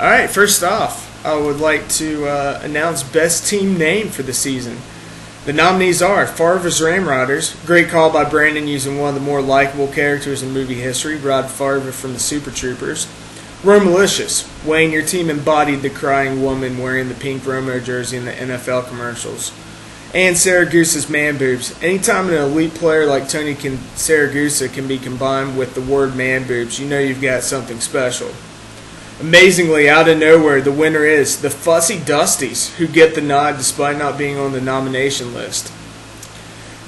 Alright, first off, I would like to announce best team name for the season. The nominees are Favre's Ramrodders, great call by Brandon using one of the more likable characters in movie history, Rod Favre from the Super Troopers. Romalicious, Wayne, your team embodied the crying woman wearing the pink Romo jersey in the NFL commercials. And Saragusa's man boobs. Anytime an elite player like Tony Saragusa can be combined with the word man boobs, you know you've got something special. Amazingly, out of nowhere, the winner is the Fussy Dusties, who get the nod despite not being on the nomination list.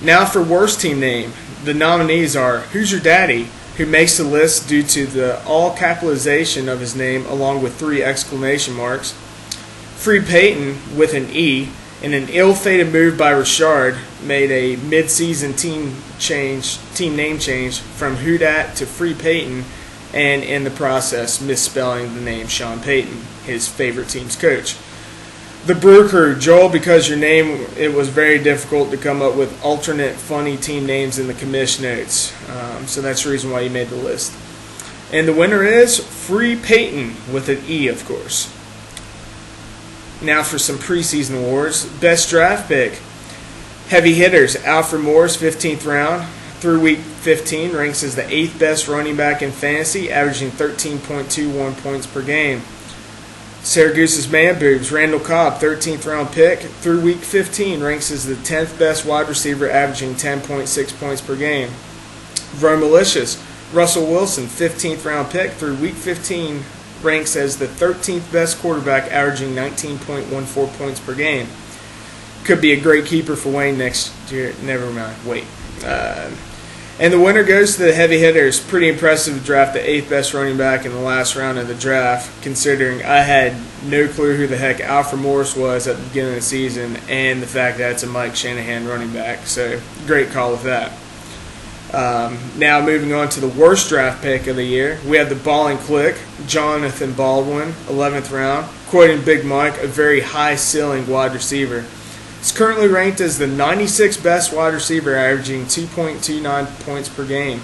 Now for worst team name, the nominees are Who's Your Daddy, who makes the list due to the all-capitalization of his name along with 3 exclamation marks. Free Peyton with an E, and an ill-fated move by Richard made a mid-season team name change from Who Dat to Free Peyton, and in the process misspelling the name Sean Payton, his favorite team's coach. The Brew Crew, Joel, because your name, it was very difficult to come up with alternate funny team names in the Commish notes, so that's the reason why you made the list. And the winner is Free Payton with an E, of course. Now for some preseason awards. Best draft pick. Heavy hitters, Alfred Morris, 15th round. Through week 15, ranks as the 8th best running back in fantasy, averaging 13.21 points per game. Saragusa's man boobs, Randall Cobb, 13th round pick. Through week 15, ranks as the 10th best wide receiver, averaging 10.6 points per game. Romalicious, Russell Wilson, 15th round pick. Through week 15, ranks as the 13th best quarterback, averaging 19.14 points per game. Could be a great keeper for Wayne next year. Never mind. Wait. And the winner goes to the heavy hitters. Pretty impressive to draft the 8th best running back in the last round of the draft, considering I had no clue who the heck Alfred Morris was at the beginning of the season, and the fact that it's a Mike Shanahan running back. So, great call with that. Now moving on to the worst draft pick of the year, we have the ball and click, Jonathan Baldwin, 11th round. Quoting Big Mike, a very high-ceiling wide receiver. He's currently ranked as the 96th best wide receiver, averaging 2.29 points per game.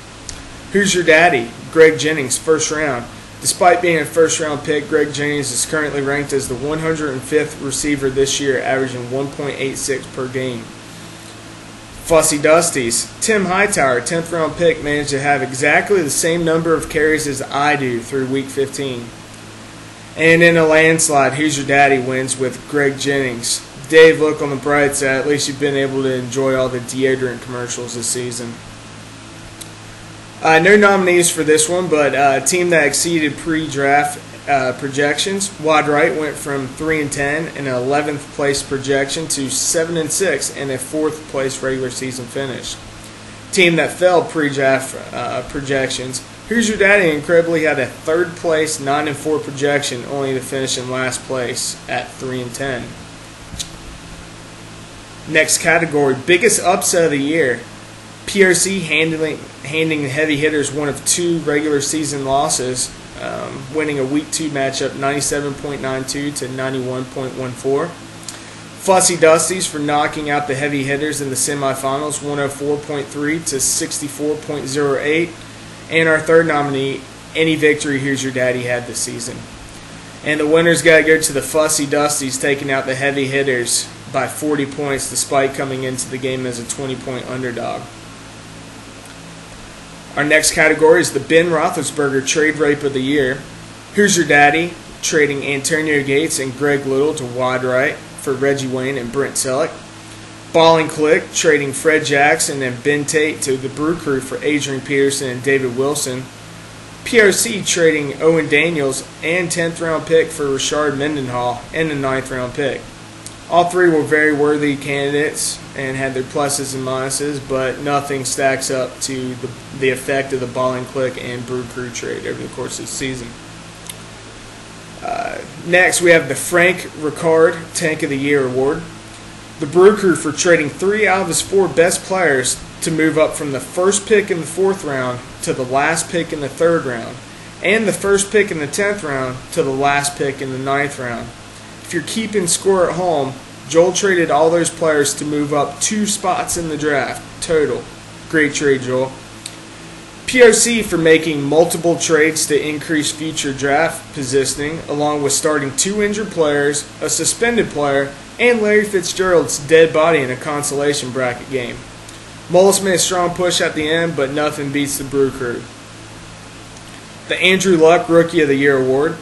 Who's Your Daddy? Greg Jennings, first round. Despite being a first-round pick, Greg Jennings is currently ranked as the 105th receiver this year, averaging 1.86 per game. Fussy Dusties. Tim Hightower, 10th round pick, managed to have exactly the same number of carries as I do through week 15. And in a landslide, Who's Your Daddy wins with Greg Jennings. Dave, look on the bright side. At least you've been able to enjoy all the deodorant commercials this season. No nominees for this one, but a team that exceeded pre-draft projections. Wide right went from 3-10 and an 11th place projection to 7-6 and a 4th place regular season finish. Team that fell pre-draft projections. Who's Your Daddy incredibly had a 3rd place 9-4 projection, only to finish in last place at 3-10. Next category, biggest upset of the year. PRC handing the heavy hitters one of 2 regular season losses, winning a week 2 matchup 97.92 to 91.14. Fussy Dusties for knocking out the heavy hitters in the semifinals 104.3 to 64.08. And our third nominee, any victory Who's Your Daddy had this season. And the winner's got to go to the Fussy Dusties, taking out the heavy hitters by 40 points despite coming into the game as a 20-point underdog. Our next category is the Ben Roethlisberger trade rape of the year. Who's Your Daddy? Trading Antonio Gates and Greg Little to wide right for Reggie Wayne and Brent Selleck. Ball and Click trading Fred Jackson and Ben Tate to the Brew Crew for Adrian Peterson and David Wilson. PRC trading Owen Daniels and 10th round pick for Rashard Mendenhall and a 9th round pick. All 3 were very worthy candidates and had their pluses and minuses, but nothing stacks up to the effect of the Ball and Click and Brew Crew trade over the course of the season. Next, we have the Frank Ricard Tank of the Year Award. The Brew Crew for trading 3 out of his 4 best players to move up from the first pick in the 4th round to the last pick in the 3rd round, and the first pick in the 10th round to the last pick in the 9th round. If you're keeping score at home, Joel traded all those players to move up 2 spots in the draft total. Great trade, Joel. POC for making multiple trades to increase future draft positioning, along with starting 2 injured players, a suspended player, and Larry Fitzgerald's dead body in a consolation bracket game. Mullis made a strong push at the end, but nothing beats the Brew Crew. The Andrew Luck Rookie of the Year award.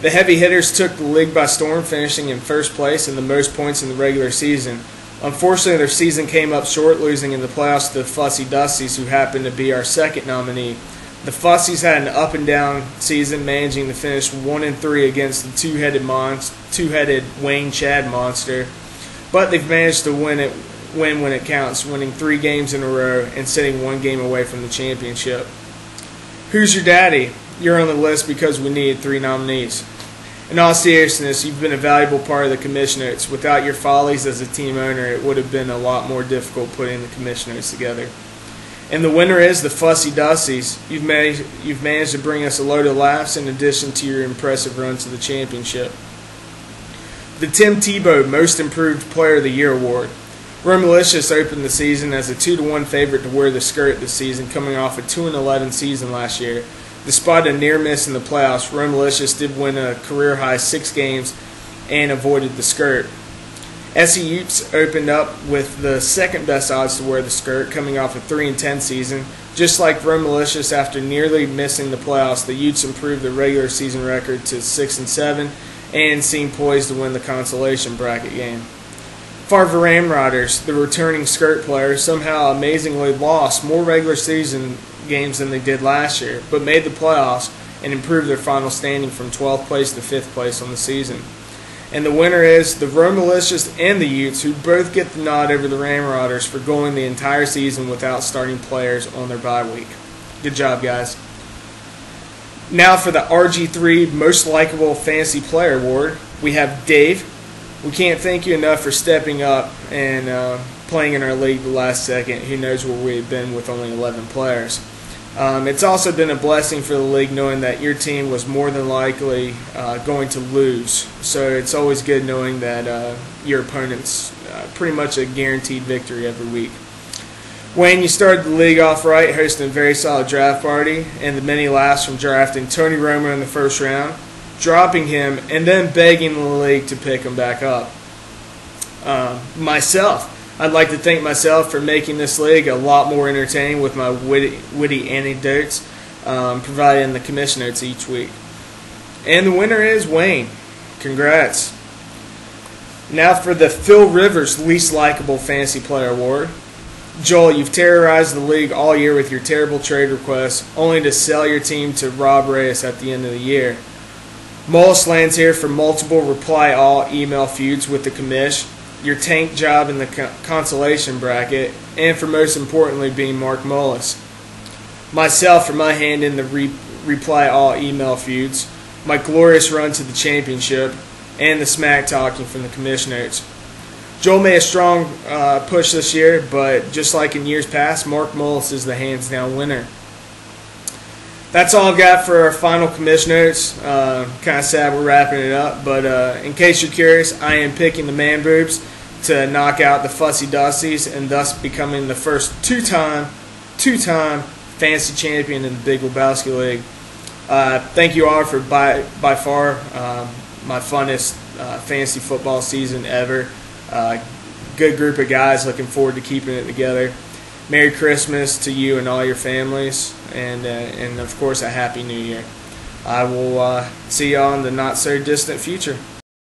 The heavy hitters took the league by storm, finishing in first place and the most points in the regular season. Unfortunately, their season came up short, losing in the playoffs to the Fussy Dusties, who happened to be our second nominee. The Fussies had an up-and-down season, managing to finish 1-3 against the two-headed Wayne Chad monster, but they've managed to win when it counts, winning 3 games in a row and sitting 1 game away from the championship. Who's your daddy? You're on the list because we needed 3 nominees. In all seriousness, you've been a valuable part of the Commish Notes. Without your follies as a team owner, it would have been a lot more difficult putting the Commish Notes together. And the winner is the Fussy Dusties. You've managed to bring us a load of laughs in addition to your impressive run to the championship. The Tim Tebow Most Improved Player of the Year award. Romalicious opened the season as a 2-1 favorite to wear the skirt this season, coming off a 2-11 season last year. Despite a near miss in the playoffs, Romalicious did win a career-high 6 games and avoided the skirt. SE Utes opened up with the second best odds to wear the skirt, coming off a 3-10 season. Just like Romalicious, after nearly missing the playoffs, the Utes improved their regular season record to 6-7 and seem poised to win the consolation bracket game. Farver Ramrodders, the returning skirt players, somehow amazingly lost more regular season games than they did last year, but made the playoffs and improved their final standing from 12th place to 5th place on the season. And the winner is the Romalicious and the Utes, who both get the nod over the Ramrodders for going the entire season without starting players on their bye week. Good job, guys. Now for the RG3 Most Likeable Fantasy Player Award, we have Dave. We can't thank you enough for stepping up and playing in our league the last second. Who knows where we've been with only 11 players. It's also been a blessing for the league knowing that your team was more than likely going to lose. So it's always good knowing that your opponent's pretty much a guaranteed victory every week. Wayne, you started the league off right, hosting a very solid draft party and the many laughs from drafting Tony Romo in the first round, dropping him, and then begging the league to pick him back up. Myself, I'd like to thank myself for making this league a lot more entertaining with my witty anecdotes provided in the Commish Notes each week. And the winner is Wayne. Congrats. Now for the Phil Rivers Least Likeable Fantasy Player Award. Joel, you've terrorized the league all year with your terrible trade requests, only to sell your team to Rob Reyes at the end of the year. Mullis lands here for multiple reply-all email feuds with the Commish, your tank job in the consolation bracket, and for most importantly being Mark Mullis. Myself for my hand in the reply-all email feuds, my glorious run to the championship, and the smack talking from the Commish Notes. Joel made a strong push this year, but just like in years past, Mark Mullis is the hands-down winner. That's all I've got for our final Commish Notes. Kind of sad we're wrapping it up, but in case you're curious, I am picking the Man Boobs to knock out the Fussy Dusties and thus becoming the first two-time fantasy champion in the Big Lebowski League. Thank you all for by far my funnest fantasy football season ever. Good group of guys, looking forward to keeping it together. Merry Christmas to you and all your families, and of course a Happy New Year. I will see you all in the not so distant future.